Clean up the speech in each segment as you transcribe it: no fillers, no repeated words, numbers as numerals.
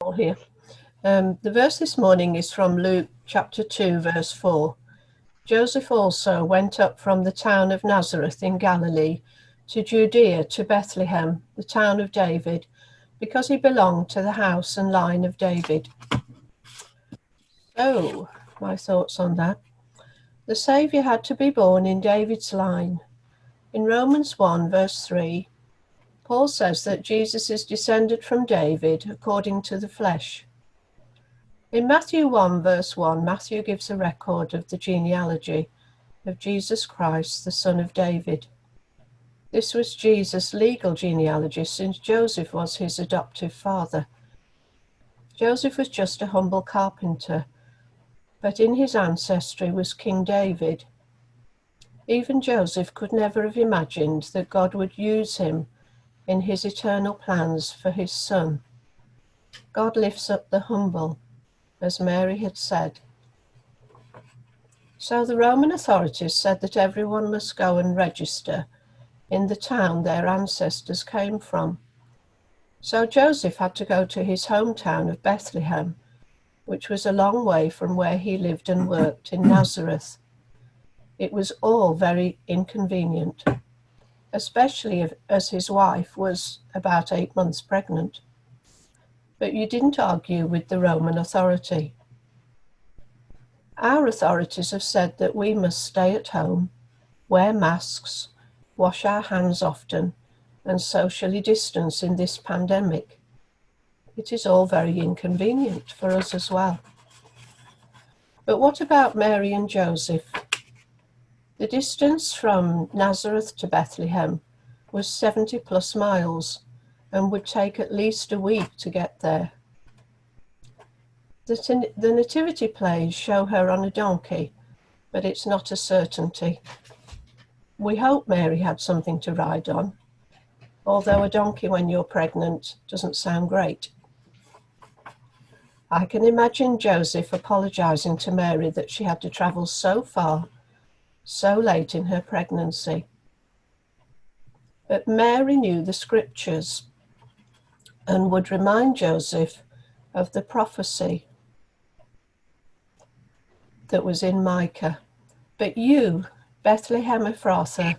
all here. The verse this morning is from Luke chapter 2, verse 4. Joseph also went up from the town of Nazareth in Galilee to Judea, to Bethlehem, the town of David, because he belonged to the house and line of David. So, my thoughts on that. The Saviour had to be born in David's line. In Romans 1, verse 3, Paul says that Jesus is descended from David according to the flesh. In Matthew 1, verse 1, Matthew gives a record of the genealogy of Jesus Christ, the son of David. This was Jesus' legal genealogy, since Joseph was his adoptive father. Joseph was just a humble carpenter, but in his ancestry was King David. Even Joseph could never have imagined that God would use him in his eternal plans for his son. God lifts up the humble, as Mary had said. So the Roman authorities said that everyone must go and register in the town their ancestors came from. So Joseph had to go to his hometown of Bethlehem, which was a long way from where he lived and worked in Nazareth. It was all very inconvenient, especially as his wife was about 8 months pregnant. But you didn't argue with the Roman authority. Our authorities have said that we must stay at home, wear masks, wash our hands often, and socially distance in this pandemic. It is all very inconvenient for us as well. But what about Mary and Joseph? The distance from Nazareth to Bethlehem was 70 plus miles and would take at least a week to get there. The nativity plays show her on a donkey, but it's not a certainty. We hope Mary had something to ride on, although a donkey when you're pregnant doesn't sound great. I can imagine Joseph apologizing to Mary that she had to travel so far, so late in her pregnancy. But Mary knew the scriptures and would remind Joseph of the prophecy that was in Micah. But you, Bethlehem Ephrathah,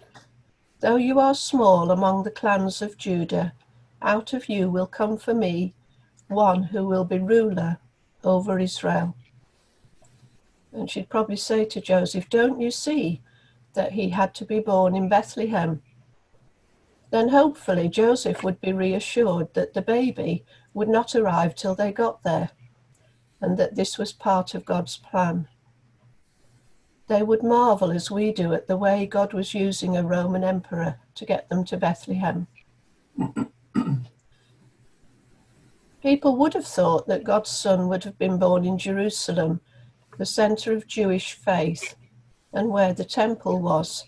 though you are small among the clans of Judah, out of you will come for me one who will be ruler over Israel. And she'd probably say to Joseph, don't you see that he had to be born in Bethlehem? Then hopefully Joseph would be reassured that the baby would not arrive till they got there, and that this was part of God's plan. They would marvel as we do at the way God was using a Roman emperor to get them to Bethlehem. People would have thought that God's son would have been born in Jerusalem, the center of Jewish faith, and where the temple was.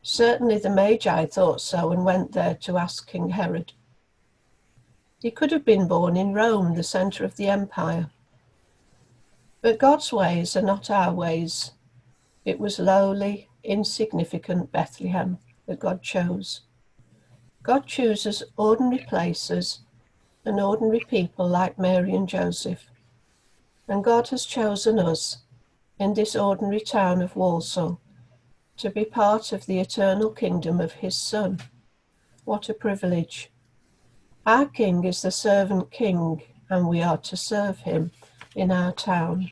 Certainly the Magi thought so and went there to ask King Herod. He could have been born in Rome, the center of the empire. But God's ways are not our ways. It was lowly, insignificant Bethlehem that God chose. God chooses ordinary places and ordinary people like Mary and Joseph. And God has chosen us in this ordinary town of Walsall to be part of the eternal kingdom of his Son. What a privilege. Our King is the servant king, and we are to serve him in our town.